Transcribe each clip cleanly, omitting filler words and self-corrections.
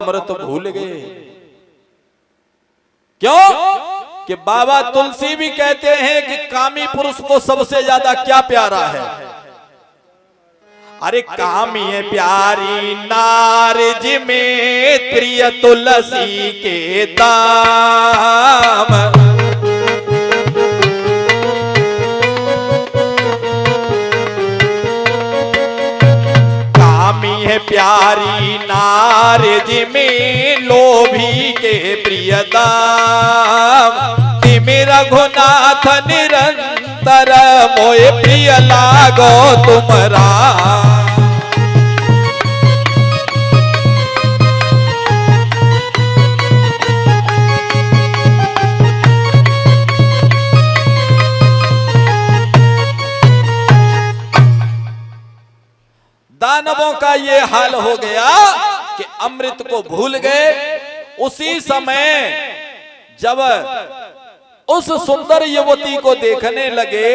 अमृत भूल गए। क्यों कि बाबा तुलसी भी कहते हैं कि कामी पुरुष को सबसे ज्यादा क्या प्यारा है। अरे कामी है प्यारी नारज में प्रिय तुलसी के दाम। कामी है प्यारी नारज में लोभी के प्रिय दाम। तिमि रघुनाथ निरंतर मोए प्रिय लागो तुमरा। दानवों का ये हाल हो गया कि अमृत को भूल गए। उसी समय जब उस सुंदर युवती को देखने लगे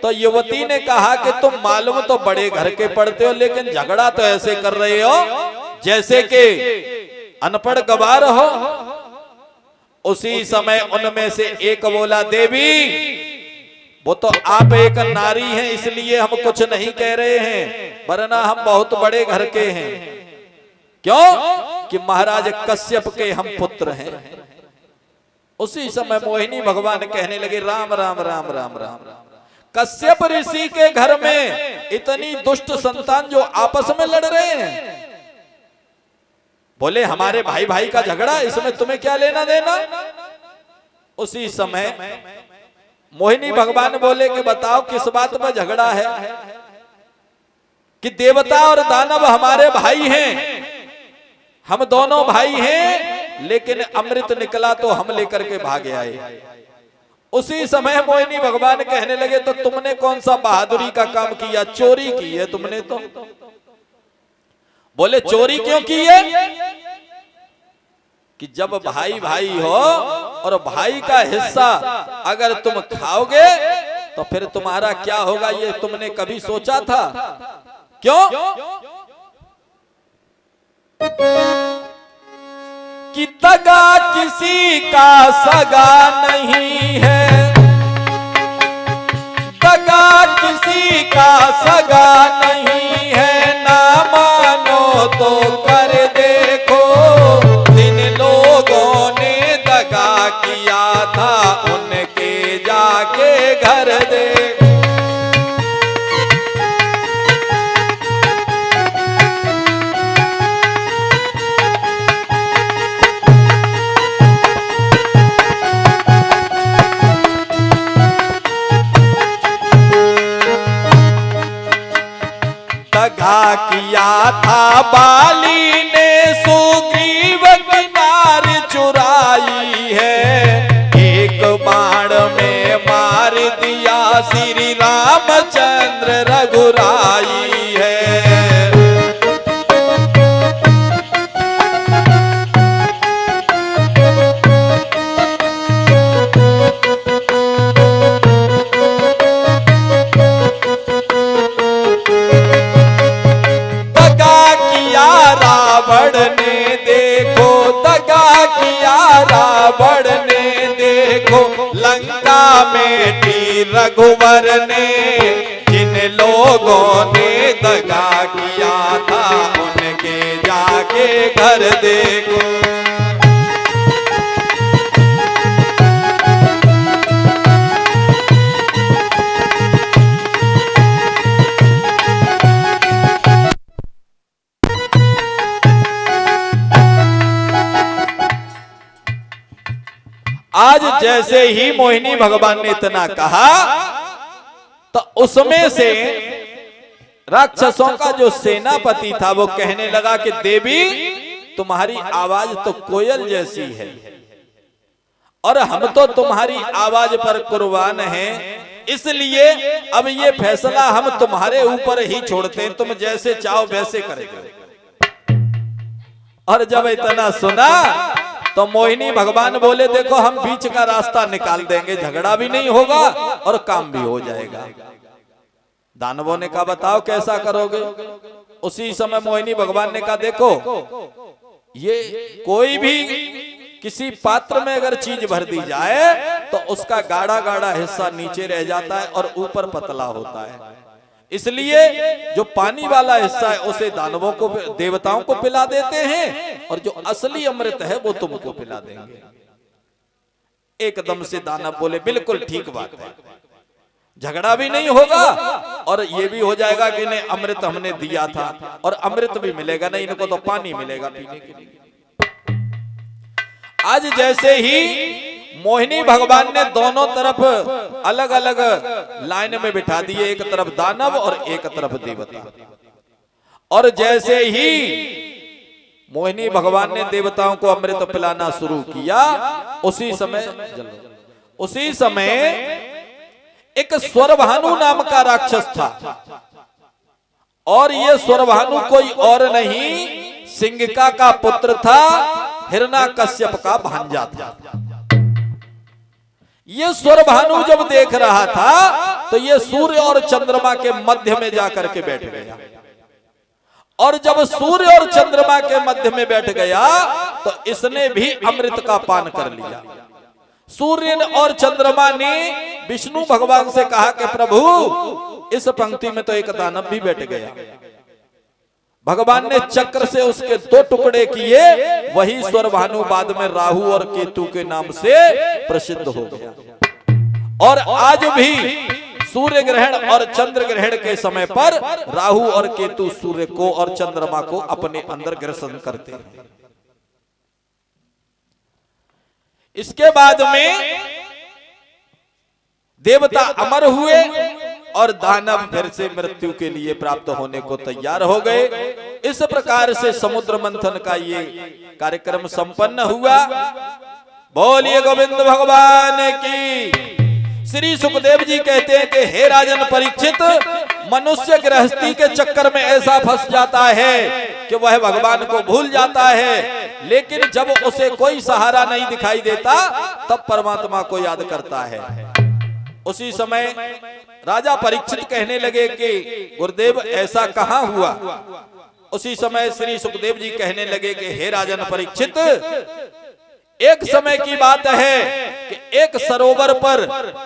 तो युवती ने कहा कि तुम मालूम तो बड़े घर के पढ़ते हो, लेकिन झगड़ा तो ऐसे कर रहे हो जैसे कि अनपढ़ गवार हो। उसी समय उनमें से एक बोला, देवी वो तो आप एक नारी हैं इसलिए हम कुछ नहीं कह रहे हैं, वरना हम बहुत बड़े घर के हैं। क्यों कि महाराज कश्यप के हम पुत्र हैं। उसी समय मोहिनी भगवान कहने लगे, राम राम राम राम राम। कश्यप ऋषि के घर में इतनी दुष्ट संतान जो आपस में लड़ रहे हैं। बोले हमारे भाई भाई का झगड़ा, इसमें तुम्हें क्या लेना देना। उसी समय मोहिनी भगवान बोले कि बताओ किस बात में झगड़ा है। कि देवता और दानव हमारे भाई हैं, हम दोनों भाई हैं, लेकिन अमृत निकला तो हम लेकर के भाग आए। उसी समय मोहिनी भगवान कहने लगे, तो तुमने कौन सा बहादुरी का काम किया, चोरी की है तुमने तो। बोले चोरी क्यों की है कि जब भाई भाई हो और भाई का हिस्सा अगर तुम खाओगे तो फिर तुम्हारा क्या होगा, ये तुमने कभी सोचा था। क्यों कि दगा किसी का सगा नहीं है, दगा किसी का सगा नहीं है। ना मानो तो कर देखो, जिन लोगों ने दगा किया था उनके जाके घर देखो। दगा किया था बाली ने सुग्रीव की नार चुराई है। एक बाण में मार दिया श्री रामचंद्र रघुराई है। रावण ने देखो लंका में थी रघुवर ने। जिन लोगों ने दगा किया था उनके जाके घर देखो। आज जैसे ही मोहिनी भगवान ने इतना कहा तो उसमें से राक्षसों का जो सेनापति था वो कहने लगा कि देवी तुम्हारी आवाज तो कोयल जैसी है और हम तो तुम्हारी आवाज पर कुर्बान हैं, इसलिए अब ये फैसला हम तुम्हारे ऊपर ही छोड़ते हैं, तुम जैसे चाहो वैसे करेंगे। और जब इतना सुना तो मोहिनी भगवान बोले देखो हम बीच का रास्ता निकाल देंगे, झगड़ा भी नहीं होगा और काम भी हो जाएगा। दानवों ने कहा बताओ कैसा करोगे। उसी समय मोहिनी भगवान ने कहा देखो ये कोई भी किसी पात्र में अगर चीज भर दी जाए तो उसका गाढ़ा गाढ़ा हिस्सा नीचे रह जाता है और ऊपर पतला होता है। इसलिए जो पानी वाला हिस्सा है उसे दानवों को, देवताओं को पिला देते हैं, और जो असली अमृत है वो तुमको पिला देंगे। एकदम से दानव बोले बिल्कुल ठीक बात है, झगड़ा भी नहीं होगा और ये भी हो जाएगा कि नहीं अमृत हमने दिया था, और अमृत भी मिलेगा नहीं, इनको तो पानी मिलेगा पीने के लिए। आज जैसे ही मोहिनी भगवान ने दोनों तरफ अलग अलग लाइन में बिठा दिए, एक तरफ दानव और एक तरफ देवता, और जैसे ही मोहिनी भगवान ने देवताओं को अमृत पिलाना शुरू किया, उसी समय एक स्वरभानु नाम का राक्षस था, और ये स्वरभानु कोई और नहीं सिंगिका का पुत्र था, हिरण्याकश्यप का भांजा था। ये स्वरभानु जब देख रहा था तो ये सूर्य और चंद्रमा के मध्य में जाकर के बैठ गया, और जब सूर्य और चंद्रमा के मध्य में बैठ गया तो इसने भी अमृत का पान कर लिया। सूर्य और चंद्रमा ने विष्णु भगवान से कहा कि प्रभु इस पंक्ति में तो एक दानव भी बैठ गया। भगवान ने चक्र से उसके 2 टुकड़े किए, वही स्वरभानु बाद में राहु और केतु के नाम से प्रसिद्ध हो गया। और आज भी सूर्य ग्रहण और चंद्र ग्रहण के समय पर राहु और केतु सूर्य को और चंद्रमा को अपने अंदर ग्रसन करते हैं। इसके बाद में देवता अमर हुए और दानव फिर से मृत्यु के लिए प्राप्त होने को तैयार हो गए। इस प्रकार से समुद्र मंथन का ये कार्यक्रम संपन्न हुआ। बोलिए गोविंद भगवान की। श्री सुखदेव जी कहते हैं कि हे राजन परीक्षित, मनुष्य गृहस्थी के चक्कर में ऐसा फंस जाता है कि वह भगवान को भूल जाता है, लेकिन जब उसे कोई सहारा नहीं दिखाई देता तब परमात्मा को याद करता है। उसी समय राजा परीक्षित कहने लगे कि गुरुदेव ऐसा कहाँ हुआ। उसी समय श्री सुखदेव जी कहने लगे कि हे राजन परीक्षित, एक समय की बात है कि एक सरोवर पर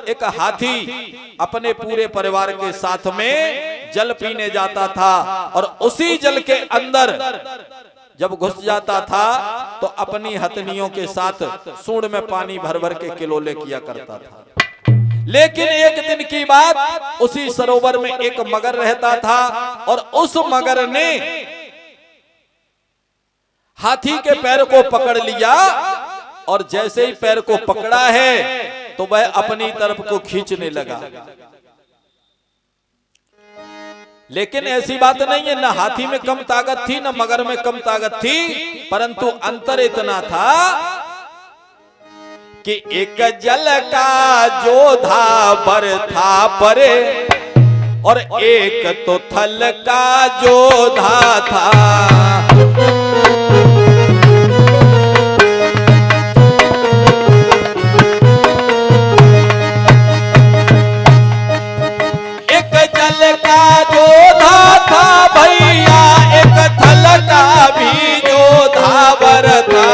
एक हाथी अपने पूरे परिवार के साथ में जल पीने जाता था, और उसी जल के अंदर जब घुस जाता था तो अपनी हथनियों के साथ सूंड में पानी भर भर के किलोले किया करता था। लेकिन एक दिन की बात, उसी सरोवर में एक मगर रहता था, और उस मगर ने हाथी के पैर को पकड़ लिया, और जैसे ही पैर को पकड़ा है तो वह अपनी तरफ को खींचने लगा। लेकिन ऐसी बात नहीं है, न हाथी में कम ताकत थी न मगर में कम ताकत थी, परंतु अंतर इतना था कि एक जल का जोधा बर था परे, और एक तो थल का जोधा था। एक जल का जोधा था भैया, एक थल का भी जोधा बर था।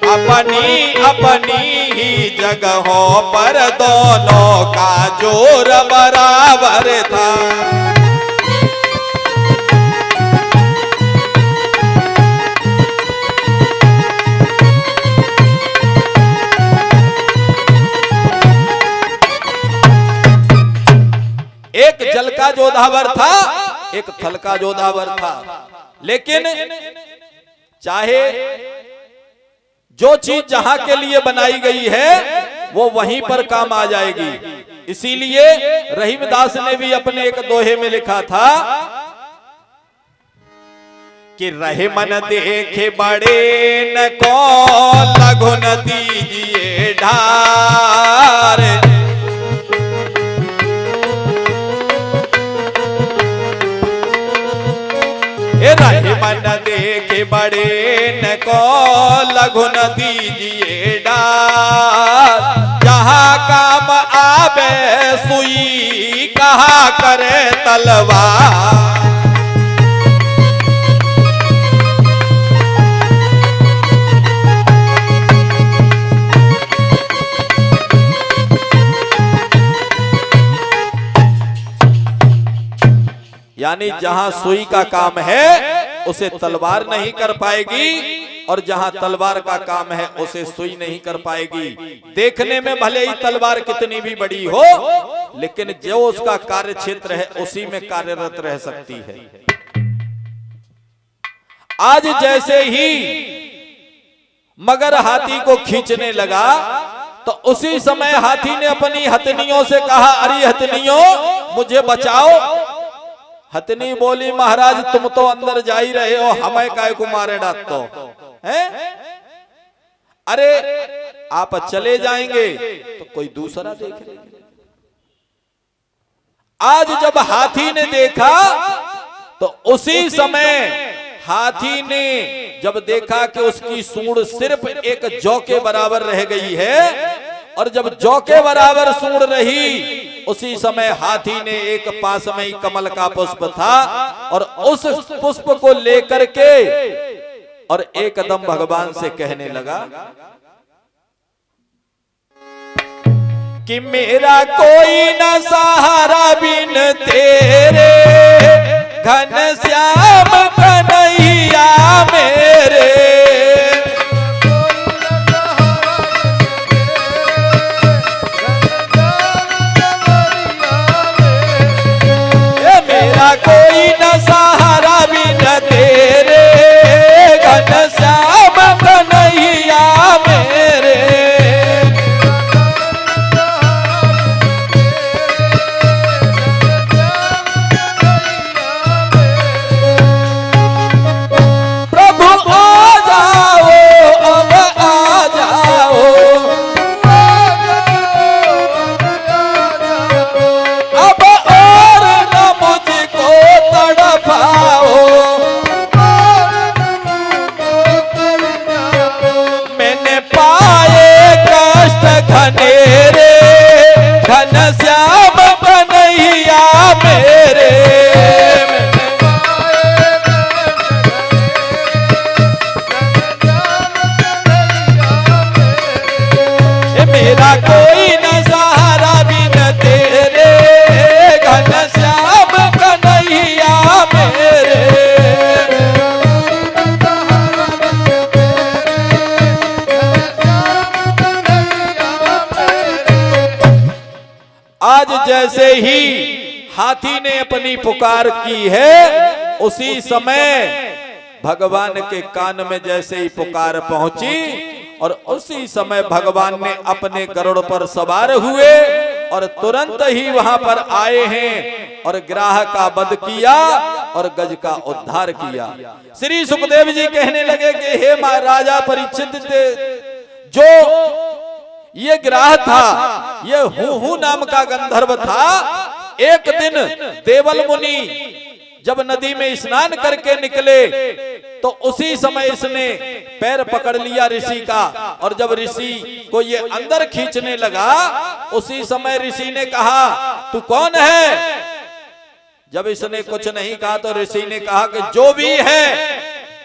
अपनी अपनी ही जगहों पर दोनों का जोर बराबर था। एक जल का जोधावर था, एक थल का जोधावर था, लेकिन चाहे जो चीज जहां के लिए बनाई गई है वो वहीं पर काम आ जाएगी। इसीलिए रहीमदास ने भी अपने एक दोहे में लिखा था कि रहे मन देखे बड़े न को लघु न दीजिए ढार। रहे मन देखे बड़े न को लघु न दीजिए डार। जहाँ काम आवे सुई कहा करे तलवार। यानी जहां सुई का काम है उसे तलवार नहीं कर पाएगी, और जहां तलवार का काम है उसे सुई नहीं कर पाएगी। देखने में भले ही तलवार कितनी भी बड़ी हो, लेकिन जो उसका कार्य क्षेत्र है उसी में कार्यरत रह सकती है। आज जैसे ही मगर हाथी को खींचने लगा तो उसी समय हाथी ने अपनी हथनियों से कहा, अरे हथनियों मुझे बचाओ। हथनी बोली, महाराज तुम तो अंदर जा ही रहे हो, हमें काय को मारे डांटो हैं? अरे आप चले जाएंगे तो कोई दूसरा देख लेगा। आज जब हाथी ने देखा तो उसी समय हाथी ने जब देखा कि उसकी सूंड सिर्फ एक जौ के बराबर रह गई है, और जब जौ के बराबर सूंड रही, उसी समय हाथी ने एक पास में ही कमल का पुष्प था, और उस पुष्प को लेकर के और एकदम भगवान से कहने लगा कि मेरा कोई न सहारा बिन तेरे, घनश्याम कन्हैया मेरे। मेरा कोई न सहारा बिन तेरे, घनश्याम कन्हैया मेरे। घनश्याम कन्हैया मेरे। मेरा कोई न सहारा बिन तेरे, घनश्याम कन्हैया मेरे। आज जैसे ही हाथी ने अपनी पुकार की है, उसी समय भगवान के कान में जैसे ही पुकार पहुंची, और उसी समय भगवान ने अपने गरुड़ पर सवार हुए और तुरंत ही वहां पर आए हैं और ग्राह का वध किया और गज का उद्धार किया। श्री सुखदेव जी कहने लगे कि हे महाराजा परीक्षित, जो ये ग्राह था, ये हूहू नाम का गंधर्व था। एक दिन देवल मुनि जब नदी में स्नान करके निकले तो उसी समय इसने पैर पकड़ लिया ऋषि का, और जब ऋषि को ये अंदर खींचने लगा, उसी समय ऋषि ने कहा तू कौन है? जब इसने कुछ नहीं कहा तो ऋषि ने कहा कि जो भी है,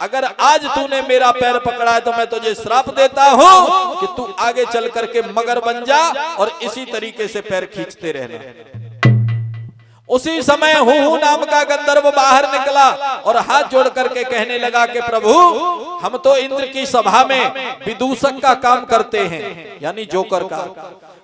अगर आज तूने मेरा पैर पकड़ा है तो मैं तुझे श्राप देता हूं कि तू आगे चल करके मगर बन जा और इसी तरीके से पैर खींचते रहना। उसी समय हूहू नाम का गंधर्व बाहर निकला और हाथ जोड़ करके कहने लगा कि प्रभु, हम तो इंद्र की सभा में विदूषक का काम करते हैं, यानी जोकर का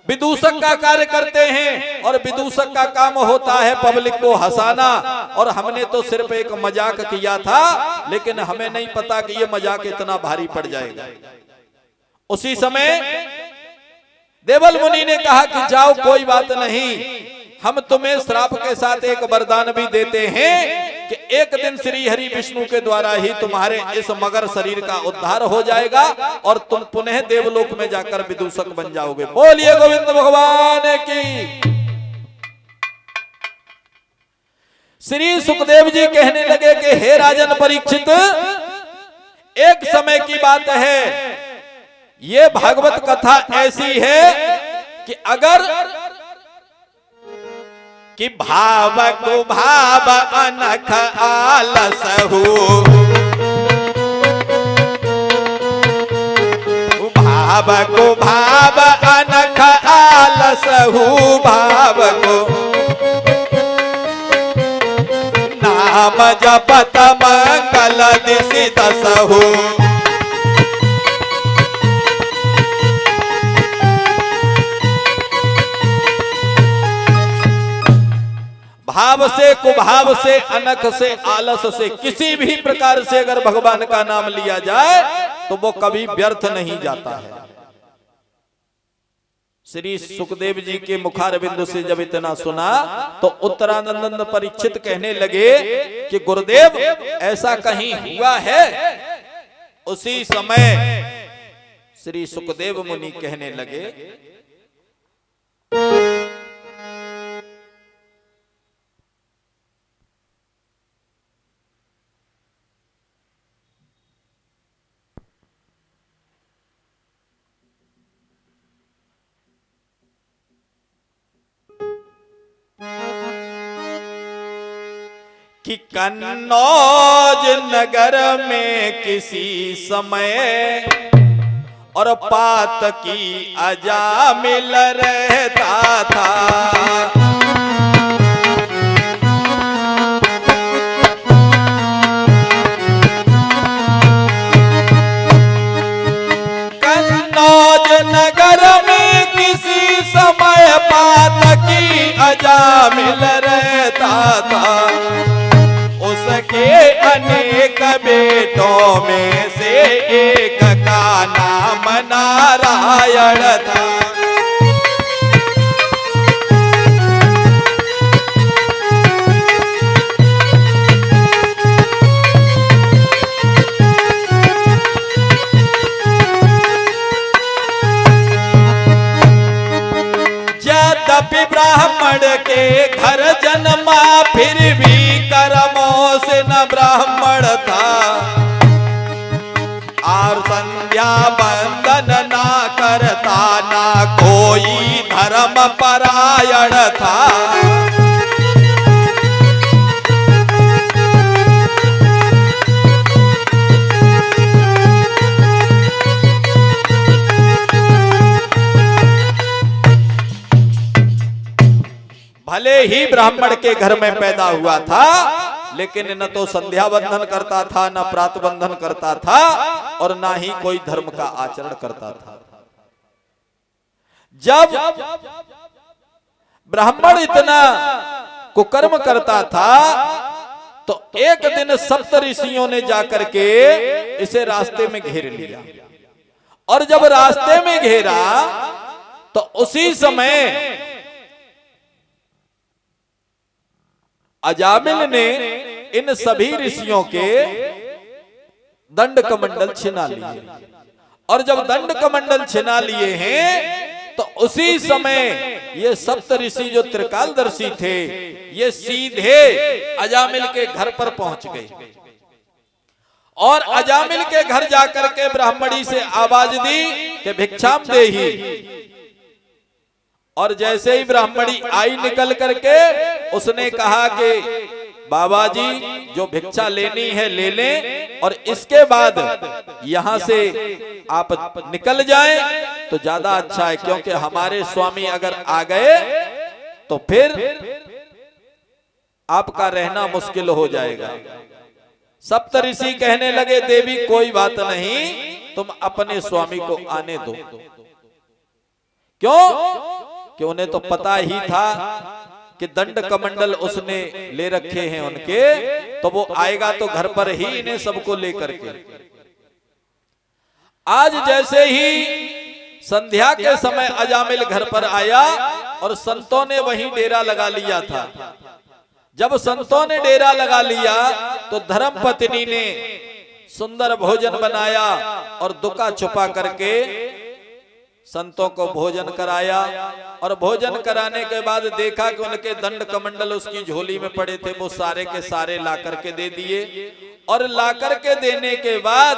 विदूषक का कार्य करते हैं, और विदूषक का काम होता है पब्लिक को हंसाना, और हमने तो सिर्फ एक मजाक किया था, लेकिन हमें नहीं पता कि ये मजाक इतना भारी पड़ जाएगा। उसी समय देवल मुनि ने कहा कि जाओ कोई बात नहीं, हम तुम्हें श्राप के साथ एक वरदान भी देते हैं कि एक दिन श्री हरि विष्णु के द्वारा ही तुम्हारे इस मगर शरीर का उद्धार हो जाएगा और तुम पुनः देवलोक में जाकर विदूषक बन जाओगे। बोलिए गोविंद भगवान की। श्री सुखदेव जी कहने लगे कि हे राजन परीक्षित, एक समय की बात है, ये भागवत कथा ऐसी है कि अगर कि भाव को भाव अनख आलस हो, भाव को भाव अनख आलस हो, भाव को नाम जपत मंगल दिसि दसहु। भाव से, कुभाव से, अनख से, आलस से, किसी भी प्रकार से अगर भगवान का नाम लिया जाए तो वो कभी व्यर्थ नहीं जाता है। श्री सुखदेव जी के मुखारबिंदु से जब इतना सुना तो उत्तरानंद परीक्षित कहने लगे कि गुरुदेव ऐसा कहीं हुआ है? उसी समय श्री सुखदेव मुनि कहने लगे, कि कन्नौज नगर में किसी समय और पात की अजामिल रहता था। कन्नौज नगर में किसी समय पात की अजामिल रहता था। उसके अनेक बेटों में से एक का नाम नारायण था। यद्यपि ब्राह्मण के घर जन्मा फिर भी कर्मों से न ब्राह्मण था। और संध्या बंदन ना करता, ना कोई धर्म परायण था। भले ही ब्राह्मण के घर में पैदा हुआ था, लेकिन न तो संध्या बंधन करता था, न प्रात बंधन करता था, और ना ही कोई धर्म का आचरण करता था। जब ब्राह्मण इतना कुकर्म करता था तो एक दिन सप्त ऋषियों ने जाकर के इसे रास्ते में घेर लिया। और जब रास्ते में घेरा तो उसी समय अजामिल ने इन सभी ऋषियों के दंड कमंडल छिना लिए। और जब दंड कमंडल छिना लिए हैं तो उसी समय ये सप्त ऋषि जो त्रिकालदर्शी थे, ये सीधे अजामिल के घर पर पहुंच गए। और अजामिल के घर जाकर के ब्राह्मणी से आवाज दी कि भिक्षाम देहि। और जैसे ही ब्राह्मणी आई निकल करके, उसने कहा कि बाबा जी जो भिक्षा लेनी है ले लें, और इसके बाद यहां से आप निकल जाएं तो ज्यादा अच्छा है, क्योंकि हमारे स्वामी अगर आ गए तो फिर आपका रहना मुश्किल हो जाएगा। सप्तऋषि कहने लगे, देवी कोई बात नहीं, तुम अपने स्वामी को आने दो। क्यों? कि उन्हें तो पता ही था कि दंड कमंडल उसने ले रखे हैं उनके, तो वो आएगा तो घर पर ही इन्हें सबको लेकर के। आज जैसे ही संध्या के समय अजामिल घर पर आया और संतों ने वहीं डेरा लगा लिया था। जब संतों ने डेरा लगा लिया तो धर्मपत्नी ने सुंदर भोजन बनाया और दुका छुपा करके संतों को भोजन कराया। और भोजन कराने के बाद देखा कि उनके दंड कमंडल उसकी झोली में पड़े थे, वो सारे के सारे ला करके दे दिए। और ला करके देने के बाद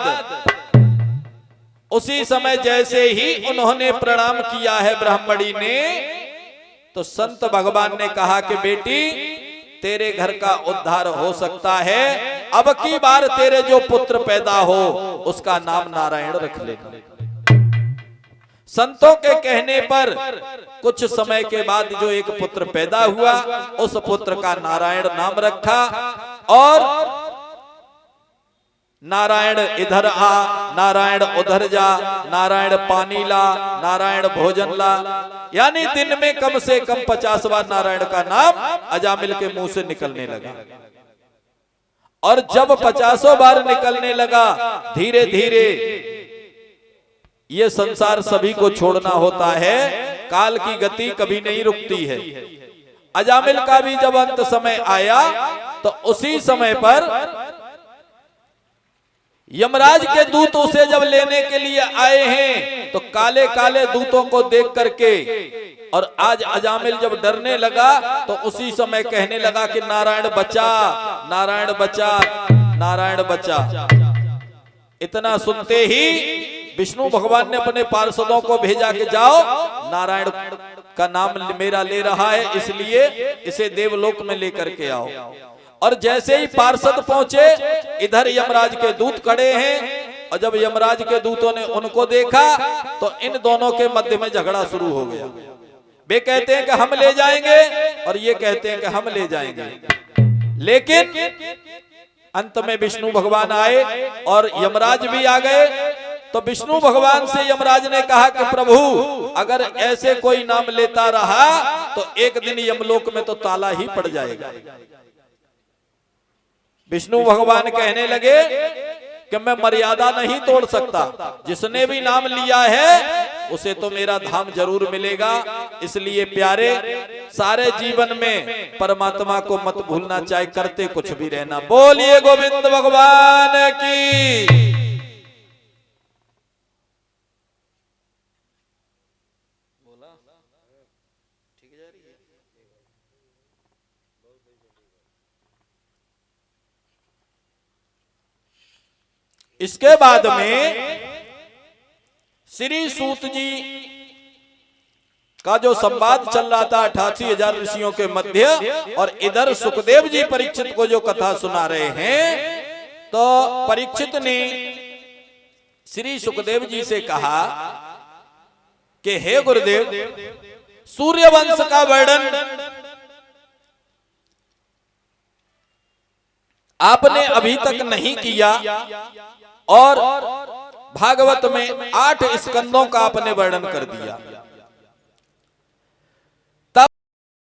उसी समय जैसे ही उन्होंने प्रणाम किया है ब्राह्मणी ने, तो संत भगवान ने कहा कि बेटी तेरे घर का उद्धार हो सकता है, अब की बार तेरे जो पुत्र पैदा हो उसका नाम नारायण रख लेना। संतों के कहने पर कुछ समय के बाद जो एक पुत्र पैदा हुआ, उस पुत्र का नारायण नाम रखा। और नारायण इधर आ, नारायण उधर जा, नारायण पानी ला, नारायण भोजन ला, यानी दिन में कम से कम 50 बार नारायण का नाम अजामिल के मुंह से निकलने लगा। और जब 50 बार निकलने लगा, धीरे धीरे ये संसार सभी को छोड़ना होता है, काल की गति कभी नहीं रुकती है। अजामिल का भी जब अंत समय आया तो उसी समय पर यमराज के दूत उसे जब लेने के लिए आए हैं तो काले काले दूतों को देख करके, और आज अजामिल जब डरने लगा तो उसी समय कहने लगा कि नारायण बचा, नारायण बचा, नारायण बचा। इतना सुनते ही विष्णु भगवान ने अपने पार्षदों को भेजा कि जाओ, नारायण का नाम मेरा ले रहा है, इसलिए इसे देवलोक में लेकर के आओ। और जैसे ही पार्षद पहुंचे, इधर यमराज के दूत खड़े हैं, और जब यमराज के दूतों ने उनको देखा तो इन दोनों के मध्य में झगड़ा शुरू हो गया। वे कहते हैं कि हम ले जाएंगे और ये कहते हैं कि हम ले जाएंगे। लेकिन अंत में विष्णु भगवान आए और यमराज भी आ गए। तो विष्णु भगवान से यमराज ने कहा कि प्रभु, अगर ऐसे कोई नाम लेता रहा तो एक दिन यमलोक में तो ताला ही पड़ जाएगा। विष्णु भगवान कहने लगे कि मैं मर्यादा नहीं तोड़ सकता, जिसने भी नाम लिया है उसे तो मेरा धाम जरूर मिलेगा। इसलिए प्यारे, सारे जीवन में परमात्मा को मत भूलना, चाहे करते कुछ भी रहना। बोलिए गोविंद भगवान की। इसके बाद में श्री सूत जी का जो संवाद चल रहा था 88,000 ऋषियों के मध्य, और इधर सुखदेव जी परीक्षित को जो कथा सुना रहे हैं, तो परीक्षित ने श्री सुखदेव जी से कहा कि हे गुरुदेव, सूर्यवंश का वर्णन आपने अभी तक नहीं किया, और भागवत में 8 स्कंदों का आपने वर्णन कर दिया।